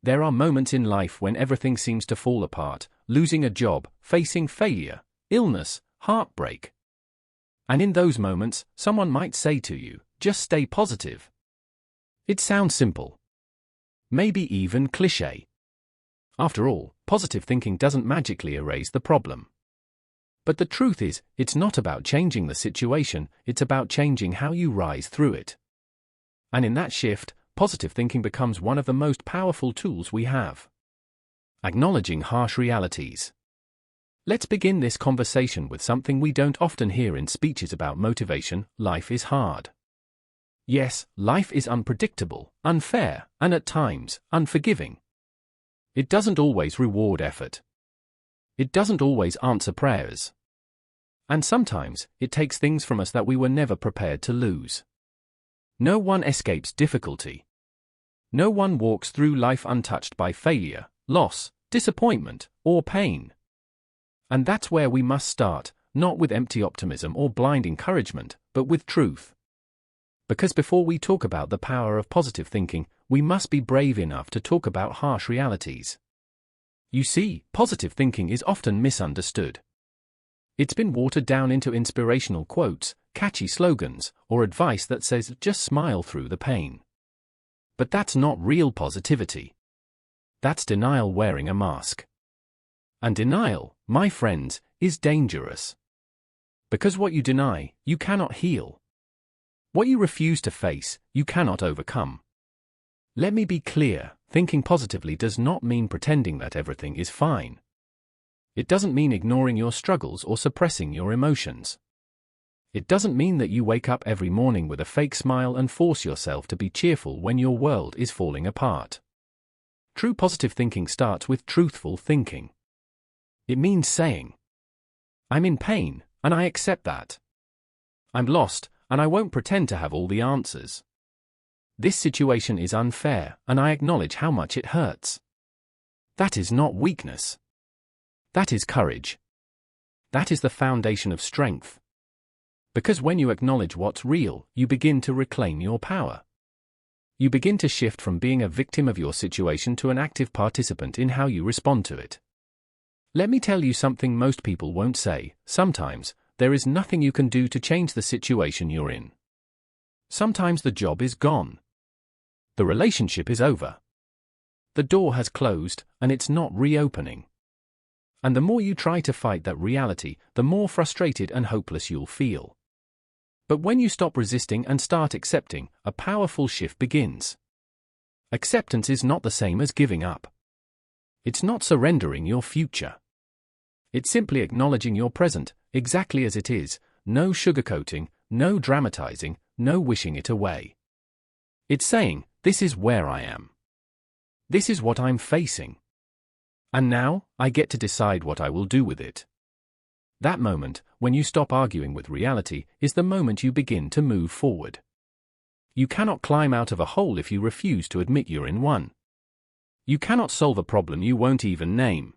There are moments in life when everything seems to fall apart, losing a job, facing failure, illness, heartbreak. And in those moments, someone might say to you, just stay positive. It sounds simple. Maybe even cliché. After all, positive thinking doesn't magically erase the problem. But the truth is, it's not about changing the situation, it's about changing how you rise through it. And in that shift, positive thinking becomes one of the most powerful tools we have. Acknowledging harsh realities. Let's begin this conversation with something we don't often hear in speeches about motivation: life is hard. Yes, life is unpredictable, unfair, and at times, unforgiving. It doesn't always reward effort. It doesn't always answer prayers. And sometimes, it takes things from us that we were never prepared to lose. No one escapes difficulty. No one walks through life untouched by failure, loss, disappointment, or pain. And that's where we must start, not with empty optimism or blind encouragement, but with truth. Because before we talk about the power of positive thinking, we must be brave enough to talk about harsh realities. You see, positive thinking is often misunderstood. It's been watered down into inspirational quotes, catchy slogans, or advice that says just smile through the pain. But that's not real positivity. That's denial wearing a mask. And denial, my friends, is dangerous. Because what you deny, you cannot heal. What you refuse to face, you cannot overcome. Let me be clear, thinking positively does not mean pretending that everything is fine. It doesn't mean ignoring your struggles or suppressing your emotions. It doesn't mean that you wake up every morning with a fake smile and force yourself to be cheerful when your world is falling apart. True positive thinking starts with truthful thinking. It means saying, I'm in pain, and I accept that. I'm lost, and I won't pretend to have all the answers. This situation is unfair, and I acknowledge how much it hurts. That is not weakness. That is courage. That is the foundation of strength. Because when you acknowledge what's real, you begin to reclaim your power. You begin to shift from being a victim of your situation to an active participant in how you respond to it. Let me tell you something most people won't say. Sometimes, there is nothing you can do to change the situation you're in. Sometimes the job is gone. The relationship is over. The door has closed, and it's not reopening. And the more you try to fight that reality, the more frustrated and hopeless you'll feel. But when you stop resisting and start accepting, a powerful shift begins. Acceptance is not the same as giving up. It's not surrendering your future. It's simply acknowledging your present, exactly as it is, no sugarcoating, no dramatizing, no wishing it away. It's saying, this is where I am. This is what I'm facing. And now, I get to decide what I will do with it. That moment, when you stop arguing with reality, is the moment you begin to move forward. You cannot climb out of a hole if you refuse to admit you're in one. You cannot solve a problem you won't even name.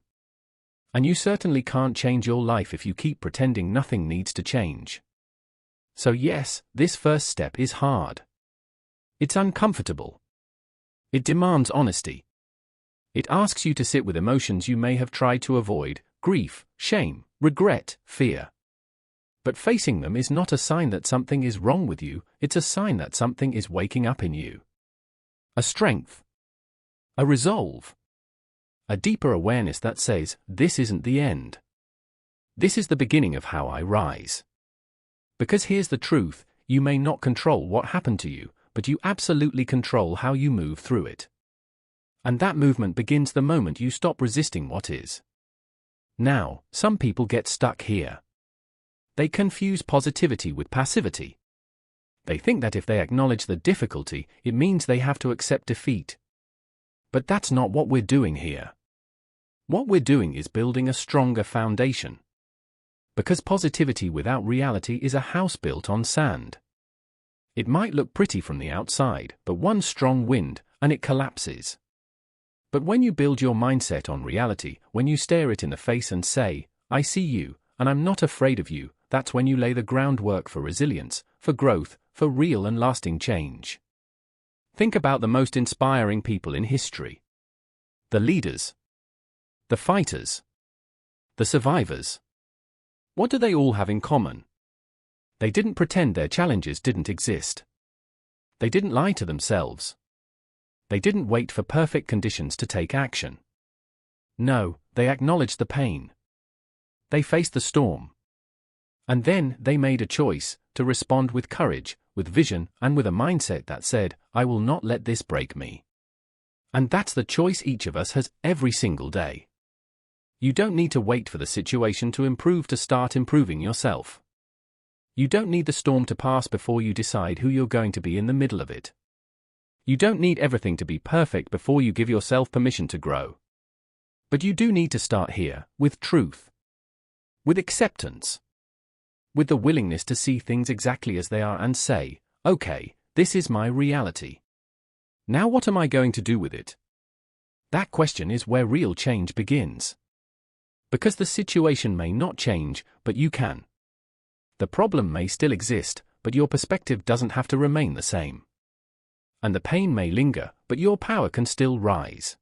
And you certainly can't change your life if you keep pretending nothing needs to change. So yes, this first step is hard. It's uncomfortable. It demands honesty. It asks you to sit with emotions you may have tried to avoid: grief, shame, regret, fear. But facing them is not a sign that something is wrong with you, it's a sign that something is waking up in you. A strength. A resolve. A deeper awareness that says, this isn't the end. This is the beginning of how I rise. Because here's the truth, you may not control what happened to you, but you absolutely control how you move through it. And that movement begins the moment you stop resisting what is. Now, some people get stuck here. They confuse positivity with passivity. They think that if they acknowledge the difficulty, it means they have to accept defeat. But that's not what we're doing here. What we're doing is building a stronger foundation. Because positivity without reality is a house built on sand. It might look pretty from the outside, but one strong wind, and it collapses. But when you build your mindset on reality, when you stare it in the face and say, I see you, and I'm not afraid of you, that's when you lay the groundwork for resilience, for growth, for real and lasting change. Think about the most inspiring people in history. The leaders. The fighters. The survivors. What do they all have in common? They didn't pretend their challenges didn't exist. They didn't lie to themselves. They didn't wait for perfect conditions to take action. No, they acknowledged the pain. They faced the storm. And then they made a choice to respond with courage, with vision, and with a mindset that said, I will not let this break me. And that's the choice each of us has every single day. You don't need to wait for the situation to improve to start improving yourself. You don't need the storm to pass before you decide who you're going to be in the middle of it. You don't need everything to be perfect before you give yourself permission to grow. But you do need to start here, with truth. With acceptance. With the willingness to see things exactly as they are and say, okay, this is my reality. Now what am I going to do with it? That question is where real change begins. Because the situation may not change, but you can. The problem may still exist, but your perspective doesn't have to remain the same. And the pain may linger, but your power can still rise.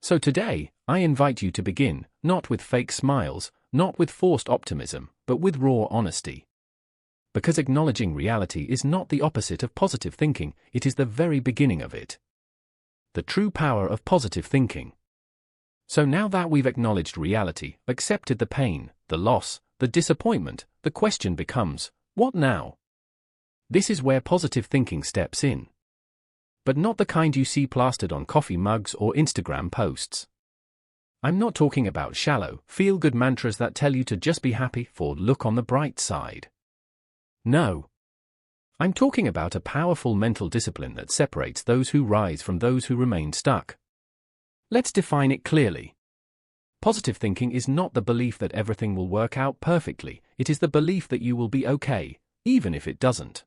So today, I invite you to begin, not with fake smiles, not with forced optimism, but with raw honesty. Because acknowledging reality is not the opposite of positive thinking, it is the very beginning of it. The true power of positive thinking. So now that we've acknowledged reality, accepted the pain, the loss, the disappointment, the question becomes, what now? This is where positive thinking steps in. But not the kind you see plastered on coffee mugs or Instagram posts. I'm not talking about shallow, feel-good mantras that tell you to just be happy or look on the bright side. No. I'm talking about a powerful mental discipline that separates those who rise from those who remain stuck. Let's define it clearly. Positive thinking is not the belief that everything will work out perfectly, it is the belief that you will be okay, even if it doesn't.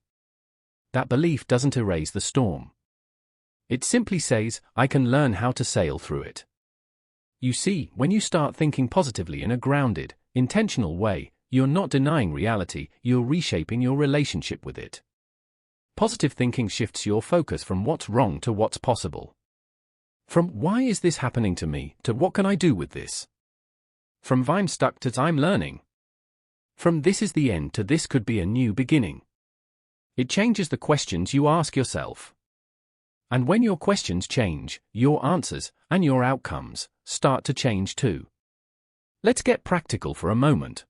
That belief doesn't erase the storm. It simply says, I can learn how to sail through it. You see, when you start thinking positively in a grounded, intentional way, you're not denying reality, you're reshaping your relationship with it. Positive thinking shifts your focus from what's wrong to what's possible. From why is this happening to me to what can I do with this? From I'm stuck to I'm learning. From this is the end to this could be a new beginning. It changes the questions you ask yourself. And when your questions change, your answers and your outcomes start to change too. Let's get practical for a moment.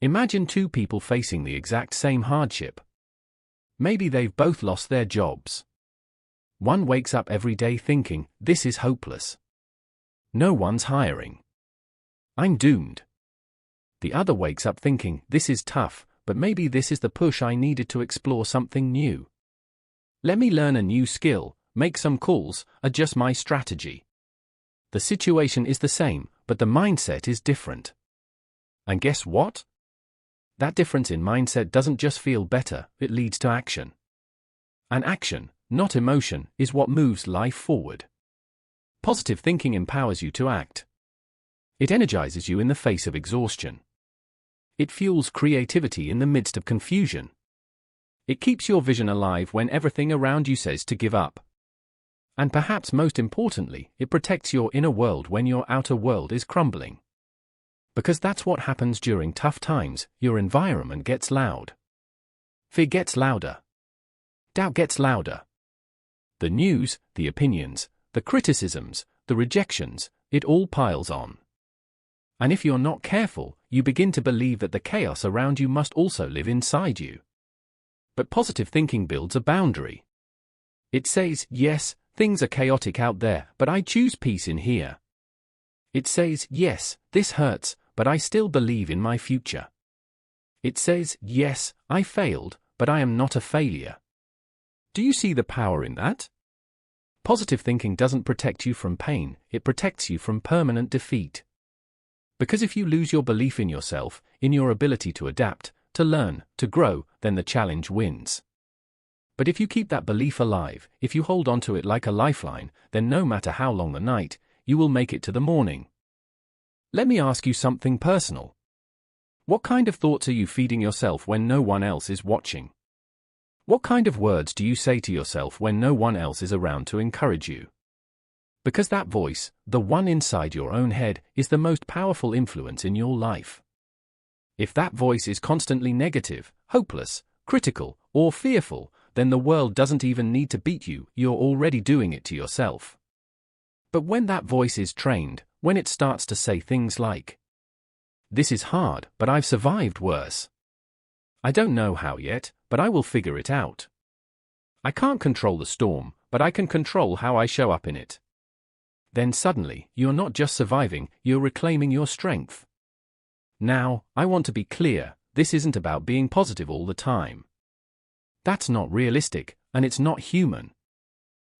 Imagine two people facing the exact same hardship. Maybe they've both lost their jobs. One wakes up every day thinking, this is hopeless. No one's hiring. I'm doomed. The other wakes up thinking, this is tough, but maybe this is the push I needed to explore something new. Let me learn a new skill, make some calls, adjust my strategy. The situation is the same, but the mindset is different. And guess what? That difference in mindset doesn't just feel better, it leads to action. And action, not emotion, is what moves life forward. Positive thinking empowers you to act. It energizes you in the face of exhaustion. It fuels creativity in the midst of confusion. It keeps your vision alive when everything around you says to give up. And perhaps most importantly, it protects your inner world when your outer world is crumbling. Because that's what happens during tough times, your environment gets loud. Fear gets louder. Doubt gets louder. The news, the opinions, the criticisms, the rejections, it all piles on. And if you're not careful, you begin to believe that the chaos around you must also live inside you. But positive thinking builds a boundary. It says, yes, things are chaotic out there, but I choose peace in here. It says, yes, this hurts, but I still believe in my future. It says, yes, I failed, but I am not a failure. Do you see the power in that? Positive thinking doesn't protect you from pain, it protects you from permanent defeat. Because if you lose your belief in yourself, in your ability to adapt, to learn, to grow, then the challenge wins. But if you keep that belief alive, if you hold on to it like a lifeline, then no matter how long the night, you will make it to the morning. Let me ask you something personal. What kind of thoughts are you feeding yourself when no one else is watching? What kind of words do you say to yourself when no one else is around to encourage you? Because that voice, the one inside your own head, is the most powerful influence in your life. If that voice is constantly negative, hopeless, critical, or fearful, then the world doesn't even need to beat you, you're already doing it to yourself. But when that voice is trained, when it starts to say things like, "This is hard, but I've survived worse. I don't know how yet, but I will figure it out. I can't control the storm, but I can control how I show up in it." Then suddenly, you're not just surviving, you're reclaiming your strength. Now, I want to be clear, this isn't about being positive all the time. That's not realistic, and it's not human.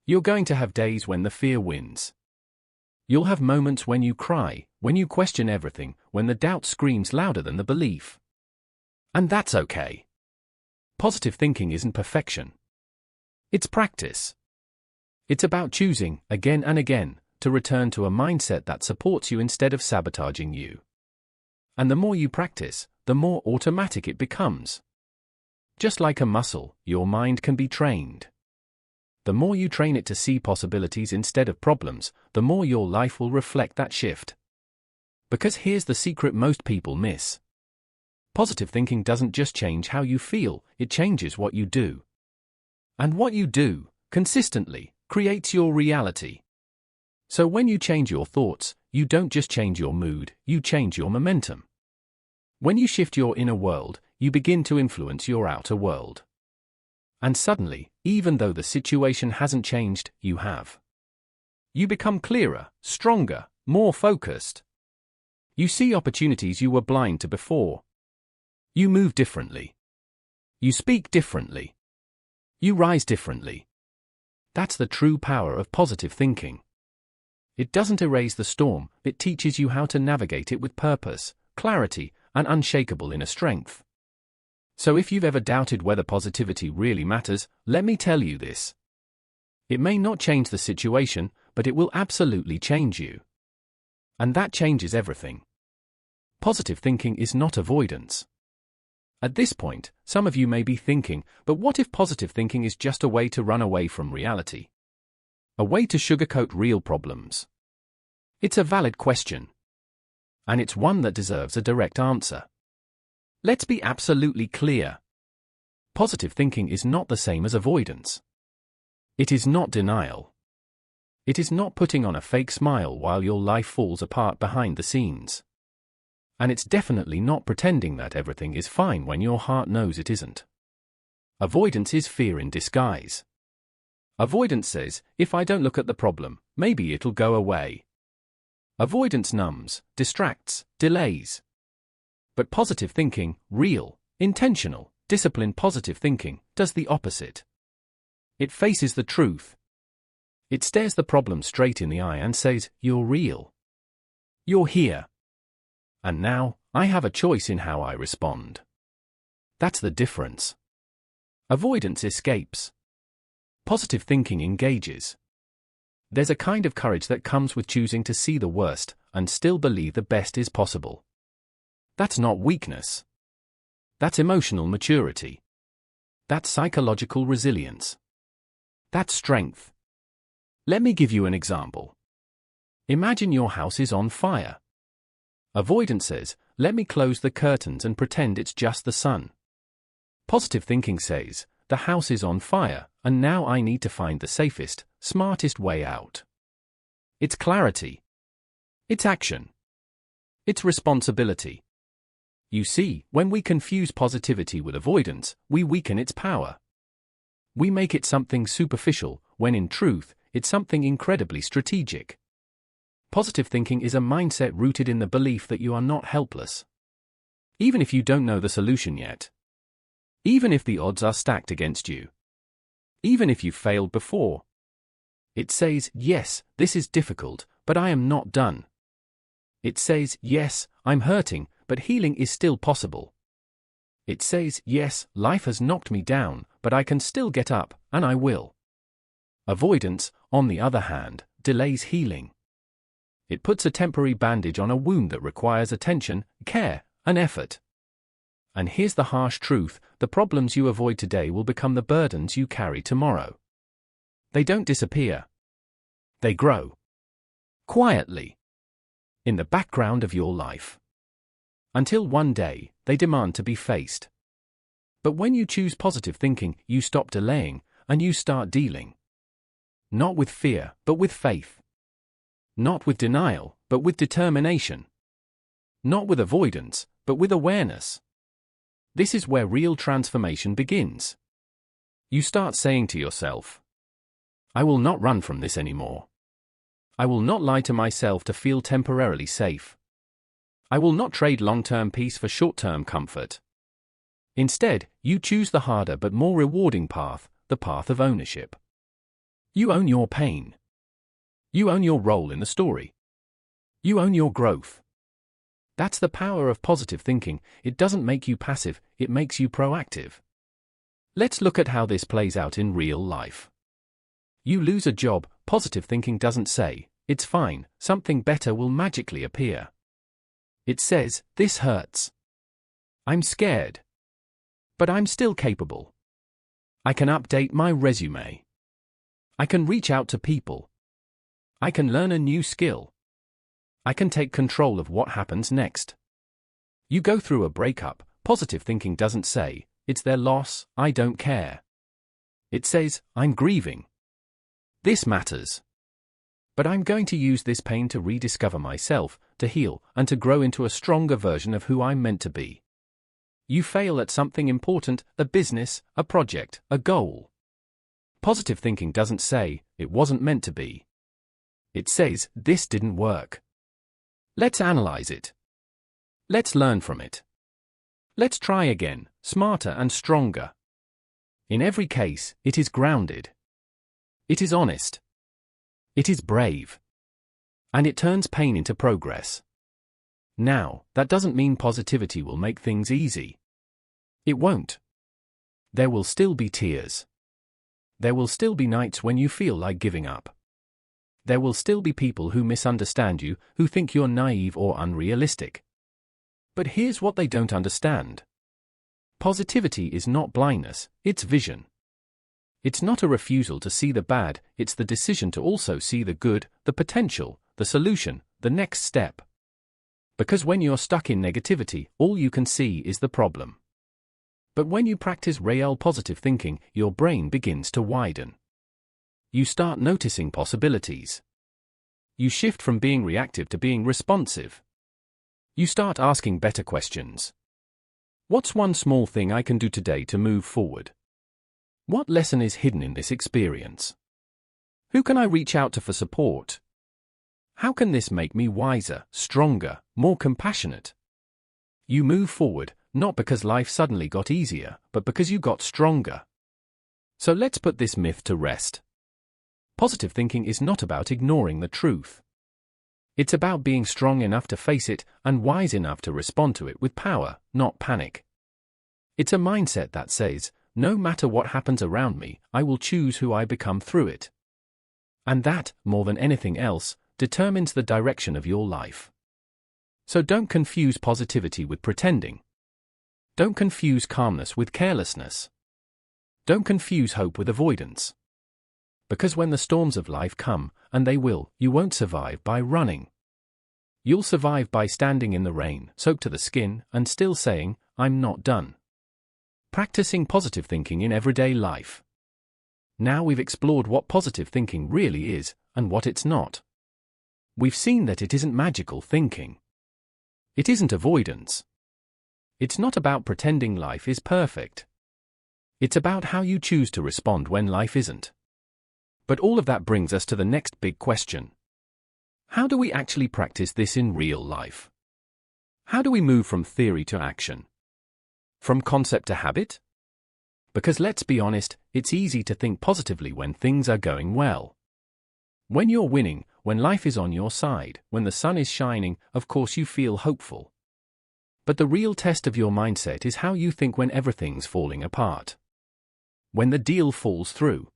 You're going to have days when the fear wins. You'll have moments when you cry, when you question everything, when the doubt screams louder than the belief. And that's okay. Positive thinking isn't perfection. It's practice. It's about choosing, again and again, to return to a mindset that supports you instead of sabotaging you. And the more you practice, the more automatic it becomes. Just like a muscle, your mind can be trained. The more you train it to see possibilities instead of problems, the more your life will reflect that shift. Because here's the secret most people miss. Positive thinking doesn't just change how you feel, it changes what you do. And what you do, consistently, creates your reality. So when you change your thoughts, you don't just change your mood, you change your momentum. When you shift your inner world, you begin to influence your outer world. And suddenly, even though the situation hasn't changed, you have. You become clearer, stronger, more focused. You see opportunities you were blind to before. You move differently. You speak differently. You rise differently. That's the true power of positive thinking. It doesn't erase the storm, it teaches you how to navigate it with purpose, clarity, and unshakable inner strength. So if you've ever doubted whether positivity really matters, let me tell you this. It may not change the situation, but it will absolutely change you. And that changes everything. Positive thinking is not avoidance. At this point, some of you may be thinking, but what if positive thinking is just a way to run away from reality? A way to sugarcoat real problems? It's a valid question. And it's one that deserves a direct answer. Let's be absolutely clear. Positive thinking is not the same as avoidance. It is not denial. It is not putting on a fake smile while your life falls apart behind the scenes. And it's definitely not pretending that everything is fine when your heart knows it isn't. Avoidance is fear in disguise. Avoidance says, if I don't look at the problem, maybe it'll go away. Avoidance numbs, distracts, delays. But positive thinking, real, intentional, disciplined positive thinking, does the opposite. It faces the truth. It stares the problem straight in the eye and says, you're real. You're here. And now, I have a choice in how I respond. That's the difference. Avoidance escapes. Positive thinking engages. There's a kind of courage that comes with choosing to see the worst and still believe the best is possible. That's not weakness. That's emotional maturity. That's psychological resilience. That's strength. Let me give you an example. Imagine your house is on fire. Avoidance says, let me close the curtains and pretend it's just the sun. Positive thinking says, the house is on fire, and now I need to find the safest, smartest way out. It's clarity. It's action. It's responsibility. You see, when we confuse positivity with avoidance, we weaken its power. We make it something superficial, when in truth, it's something incredibly strategic. Positive thinking is a mindset rooted in the belief that you are not helpless. Even if you don't know the solution yet. Even if the odds are stacked against you. Even if you've failed before. It says, yes, this is difficult, but I am not done. It says, yes, I'm hurting, but healing is still possible. It says, yes, life has knocked me down, but I can still get up, and I will. Avoidance, on the other hand, delays healing. It puts a temporary bandage on a wound that requires attention, care, and effort. And here's the harsh truth, the problems you avoid today will become the burdens you carry tomorrow. They don't disappear. They grow. quietly, in the background of your life. Until one day, they demand to be faced. But when you choose positive thinking, you stop delaying, and you start dealing. Not with fear, but with faith. Not with denial, but with determination. Not with avoidance, but with awareness. This is where real transformation begins. You start saying to yourself, I will not run from this anymore. I will not lie to myself to feel temporarily safe. I will not trade long-term peace for short-term comfort. Instead, you choose the harder but more rewarding path, the path of ownership. You own your pain. You own your role in the story. You own your growth. That's the power of positive thinking. It doesn't make you passive, it makes you proactive. Let's look at how this plays out in real life. You lose a job, positive thinking doesn't say, it's fine, something better will magically appear. It says, this hurts. I'm scared. But I'm still capable. I can update my resume. I can reach out to people. I can learn a new skill. I can take control of what happens next. You go through a breakup, positive thinking doesn't say, it's their loss, I don't care. It says, I'm grieving. This matters. But I'm going to use this pain to rediscover myself, to heal, and to grow into a stronger version of who I'm meant to be. You fail at something important, a business, a project, a goal. Positive thinking doesn't say, it wasn't meant to be. It says, this didn't work. Let's analyze it. Let's learn from it. Let's try again, smarter and stronger. In every case, it is grounded. It is honest. It is brave. And it turns pain into progress. Now, that doesn't mean positivity will make things easy. It won't. There will still be tears. There will still be nights when you feel like giving up. There will still be people who misunderstand you, who think you're naive or unrealistic. But here's what they don't understand. Positivity is not blindness, it's vision. It's not a refusal to see the bad, it's the decision to also see the good, the potential, the solution, the next step. Because when you're stuck in negativity, all you can see is the problem. But when you practice real positive thinking, your brain begins to widen. You start noticing possibilities. You shift from being reactive to being responsive. You start asking better questions. What's one small thing I can do today to move forward? What lesson is hidden in this experience? Who can I reach out to for support? How can this make me wiser, stronger, more compassionate? You move forward, not because life suddenly got easier, but because you got stronger. So let's put this myth to rest. Positive thinking is not about ignoring the truth. It's about being strong enough to face it and wise enough to respond to it with power, not panic. It's a mindset that says, no matter what happens around me, I will choose who I become through it. And that, more than anything else, determines the direction of your life. So don't confuse positivity with pretending. Don't confuse calmness with carelessness. Don't confuse hope with avoidance. Because when the storms of life come, and they will, you won't survive by running. You'll survive by standing in the rain, soaked to the skin, and still saying, I'm not done. Practicing positive thinking in everyday life. Now we've explored what positive thinking really is, and what it's not. We've seen that it isn't magical thinking. It isn't avoidance. It's not about pretending life is perfect. It's about how you choose to respond when life isn't. But all of that brings us to the next big question. How do we actually practice this in real life? How do we move from theory to action? From concept to habit? Because let's be honest, it's easy to think positively when things are going well. When you're winning, when life is on your side, when the sun is shining, of course you feel hopeful. But the real test of your mindset is how you think when everything's falling apart. When the deal falls through.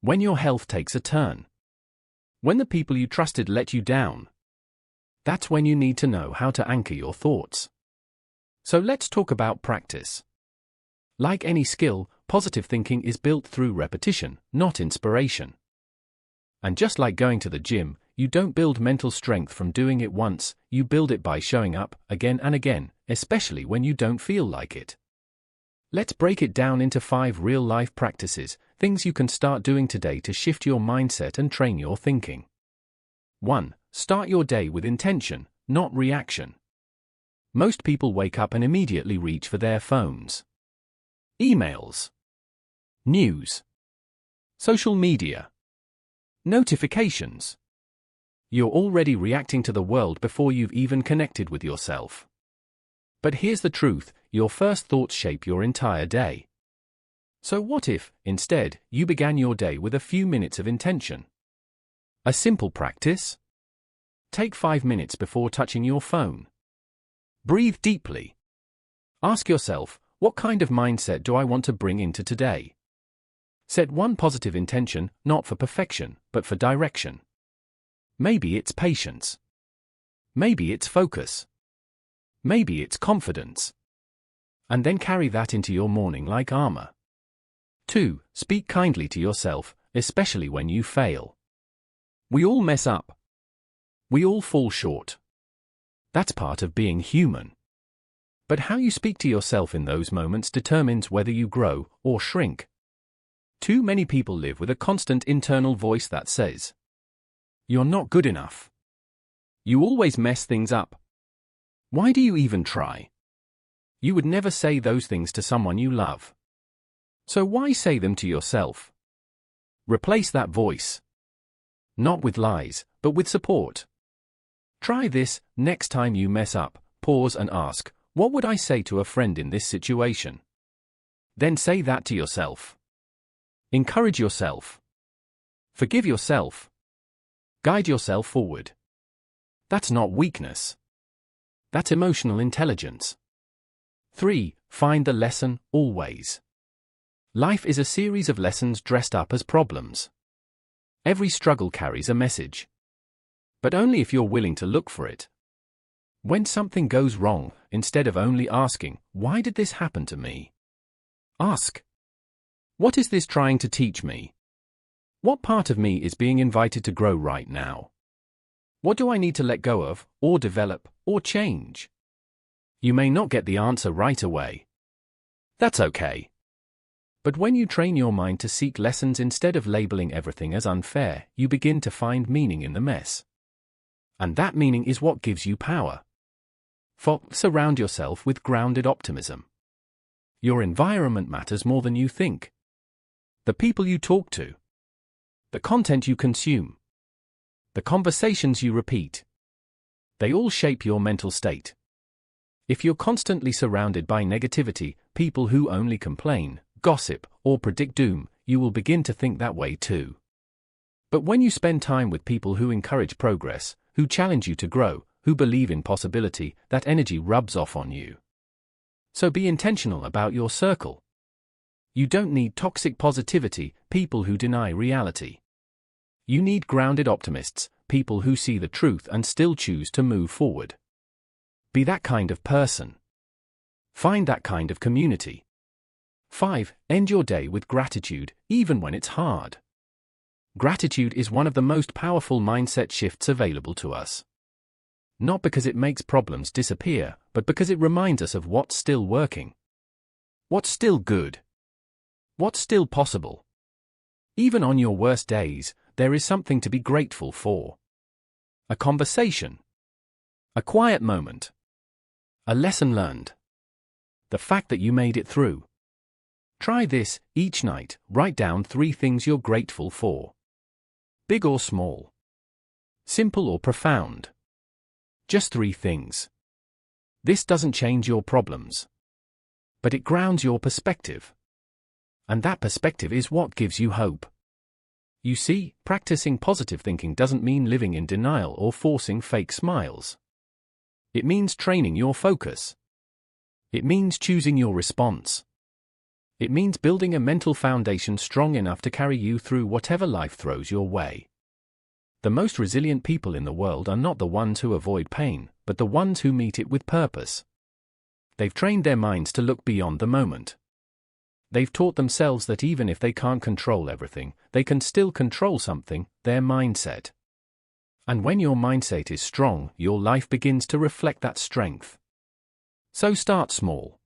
When your health takes a turn. When the people you trusted let you down. That's when you need to know how to anchor your thoughts. So let's talk about practice. Like any skill, positive thinking is built through repetition, not inspiration. And just like going to the gym, You don't build mental strength from doing it once, you build it by showing up, again and again, especially when you don't feel like it. Let's break it down into 5 real-life practices, things you can start doing today to shift your mindset and train your thinking. 1. Start your day with intention, not reaction. Most people wake up and immediately reach for their phones. Emails. News. Social media. Notifications. You're already reacting to the world before you've even connected with yourself. But here's the truth, your first thoughts shape your entire day. So what if, instead, you began your day with a few minutes of intention? A simple practice? Take 5 minutes before touching your phone. Breathe deeply. Ask yourself, what kind of mindset do I want to bring into today? Set one positive intention, not for perfection, but for direction. Maybe it's patience. Maybe it's focus. Maybe it's confidence. And then carry that into your morning like armor. 2. Speak kindly to yourself, especially when you fail. We all mess up. We all fall short. That's part of being human. But how you speak to yourself in those moments determines whether you grow or shrink. Too many people live with a constant internal voice that says, "You're not good enough. You always mess things up. Why do you even try?" You would never say those things to someone you love. So why say them to yourself? Replace that voice. Not with lies, but with support. Try this, next time you mess up, pause and ask, what would I say to a friend in this situation? Then say that to yourself. Encourage yourself. Forgive yourself. Guide yourself forward. That's not weakness. That's emotional intelligence. 3. Find the lesson, always. Life is a series of lessons dressed up as problems. Every struggle carries a message. But only if you're willing to look for it. When something goes wrong, instead of only asking, why did this happen to me? Ask, what is this trying to teach me? What part of me is being invited to grow right now? What do I need to let go of, or develop, or change? You may not get the answer right away. That's okay. But when you train your mind to seek lessons instead of labeling everything as unfair, you begin to find meaning in the mess. And that meaning is what gives you power. Surround yourself with grounded optimism. Your environment matters more than you think. The people you talk to. The content you consume. The conversations you repeat. They all shape your mental state. If you're constantly surrounded by negativity, people who only complain, gossip, or predict doom, you will begin to think that way too. But when you spend time with people who encourage progress, who challenge you to grow, who believe in possibility, that energy rubs off on you. So be intentional about your circle. You don't need toxic positivity, people who deny reality. You need grounded optimists, people who see the truth and still choose to move forward. Be that kind of person. Find that kind of community. 5. End your day with gratitude, even when it's hard. Gratitude is one of the most powerful mindset shifts available to us. Not because it makes problems disappear, but because it reminds us of what's still working. What's still good. What's still possible. Even on your worst days, there is something to be grateful for. A conversation. A quiet moment. A lesson learned. The fact that you made it through. Try this, each night, write down 3 things you're grateful for. Big or small. Simple or profound. Just 3 things. This doesn't change your problems. But it grounds your perspective. And that perspective is what gives you hope. You see, practicing positive thinking doesn't mean living in denial or forcing fake smiles. It means training your focus. It means choosing your response. It means building a mental foundation strong enough to carry you through whatever life throws your way. The most resilient people in the world are not the ones who avoid pain, but the ones who meet it with purpose. They've trained their minds to look beyond the moment. They've taught themselves that even if they can't control everything, they can still control something, their mindset. And when your mindset is strong, your life begins to reflect that strength. So start small.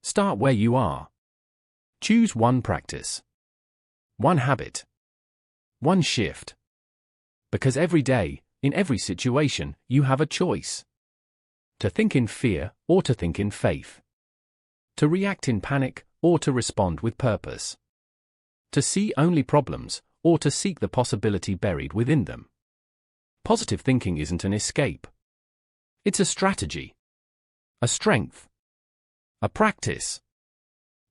Start where you are. Choose one practice, one habit, one shift. Because every day, in every situation, you have a choice. To think in fear or to think in faith. To react in panic or to respond with purpose. To see only problems or to seek the possibility buried within them. Positive thinking isn't an escape. It's a strategy. A strength. A practice.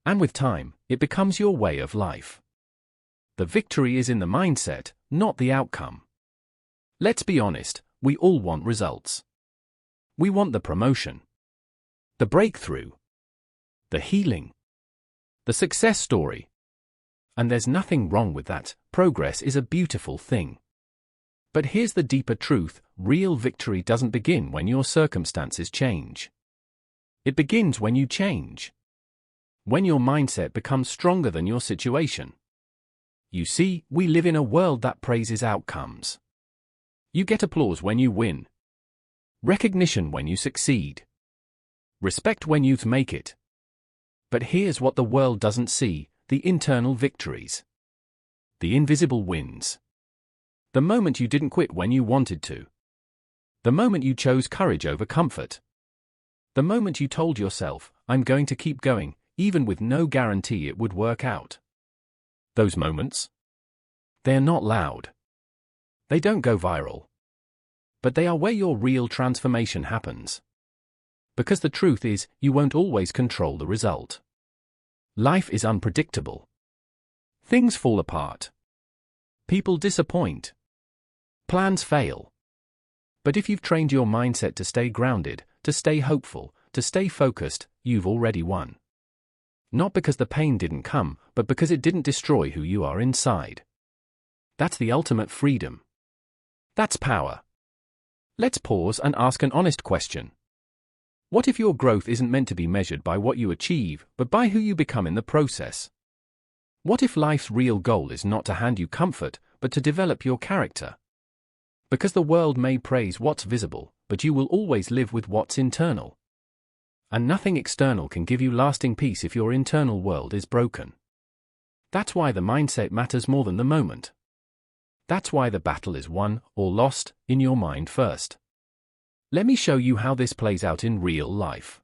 And with time, it becomes your way of life. The victory is in the mindset, not the outcome. Let's be honest, we all want results. We want the promotion, the breakthrough, the healing, the success story. And there's nothing wrong with that. Progress is a beautiful thing. But here's the deeper truth: real victory doesn't begin when your circumstances change. It begins when you change. When your mindset becomes stronger than your situation. You see, we live in a world that praises outcomes. You get applause when you win. Recognition when you succeed. Respect when you make it. But here's what the world doesn't see: the internal victories. The invisible wins. The moment you didn't quit when you wanted to. The moment you chose courage over comfort. The moment you told yourself, I'm going to keep going, even with no guarantee it would work out. Those moments? They're not loud. They don't go viral. But they are where your real transformation happens. Because the truth is, you won't always control the result. Life is unpredictable. Things fall apart. People disappoint. Plans fail. But if you've trained your mindset to stay grounded, to stay hopeful, to stay focused, you've already won. Not because the pain didn't come, but because it didn't destroy who you are inside. That's the ultimate freedom. That's power. Let's pause and ask an honest question. What if your growth isn't meant to be measured by what you achieve, but by who you become in the process? What if life's real goal is not to hand you comfort, but to develop your character? Because the world may praise what's visible, but you will always live with what's internal. And nothing external can give you lasting peace if your internal world is broken. That's why the mindset matters more than the moment. That's why the battle is won, or lost, in your mind first. Let me show you how this plays out in real life.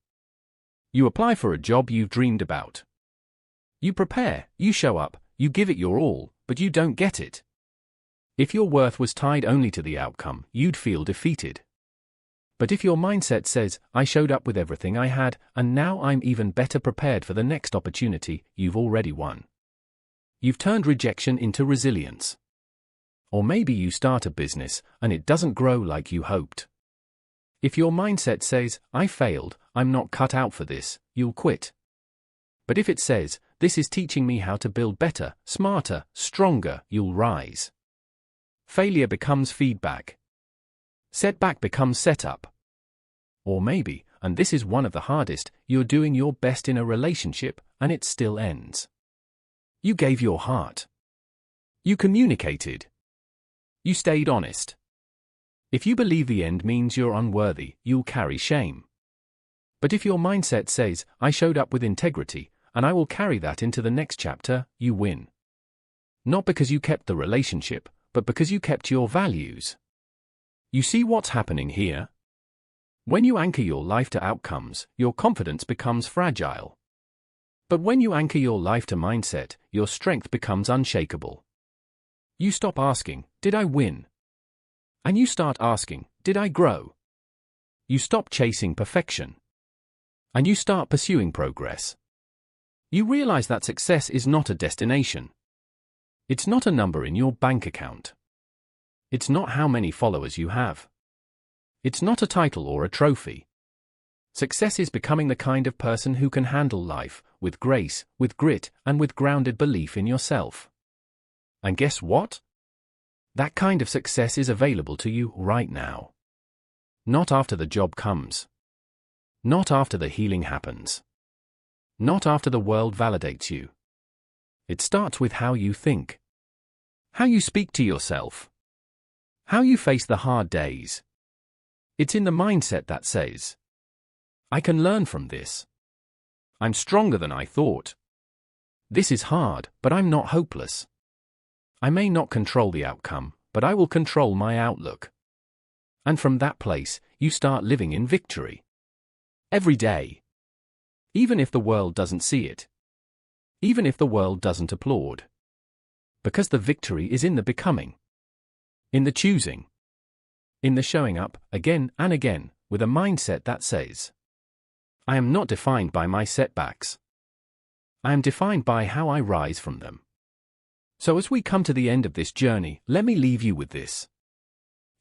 You apply for a job you've dreamed about. You prepare, you show up, you give it your all, but you don't get it. If your worth was tied only to the outcome, you'd feel defeated. But if your mindset says, I showed up with everything I had, and now I'm even better prepared for the next opportunity, you've already won. You've turned rejection into resilience. Or maybe you start a business, and it doesn't grow like you hoped. If your mindset says, I failed, I'm not cut out for this, you'll quit. But if it says, this is teaching me how to build better, smarter, stronger, you'll rise. Failure becomes feedback. Setback becomes setup. Or maybe, and this is one of the hardest, you're doing your best in a relationship, and it still ends. You gave your heart. You communicated. You stayed honest. If you believe the end means you're unworthy, you'll carry shame. But if your mindset says, I showed up with integrity, and I will carry that into the next chapter, you win. Not because you kept the relationship, but because you kept your values. You see what's happening here? When you anchor your life to outcomes, your confidence becomes fragile. But when you anchor your life to mindset, your strength becomes unshakable. You stop asking, did I win? And you start asking, did I grow? You stop chasing perfection. And you start pursuing progress. You realize that success is not a destination. It's not a number in your bank account. It's not how many followers you have. It's not a title or a trophy. Success is becoming the kind of person who can handle life, with grace, with grit, and with grounded belief in yourself. And guess what? That kind of success is available to you right now. Not after the job comes. Not after the healing happens. Not after the world validates you. It starts with how you think. How you speak to yourself. How you face the hard days. It's in the mindset that says, I can learn from this. I'm stronger than I thought. This is hard, but I'm not hopeless. I may not control the outcome, but I will control my outlook. And from that place, you start living in victory. Every day. Even if the world doesn't see it. Even if the world doesn't applaud. Because the victory is in the becoming. In the choosing. In the showing up, again and again, with a mindset that says, I am not defined by my setbacks. I am defined by how I rise from them. So as we come to the end of this journey, let me leave you with this.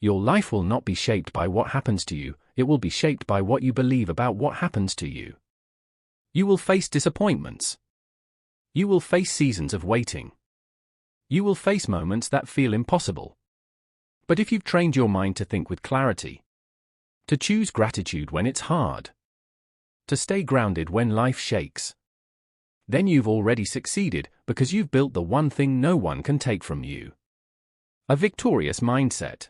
Your life will not be shaped by what happens to you, it will be shaped by what you believe about what happens to you. You will face disappointments. You will face seasons of waiting. You will face moments that feel impossible. But if you've trained your mind to think with clarity, to choose gratitude when it's hard, to stay grounded when life shakes, then you've already succeeded because you've built the one thing no one can take from you. A victorious mindset.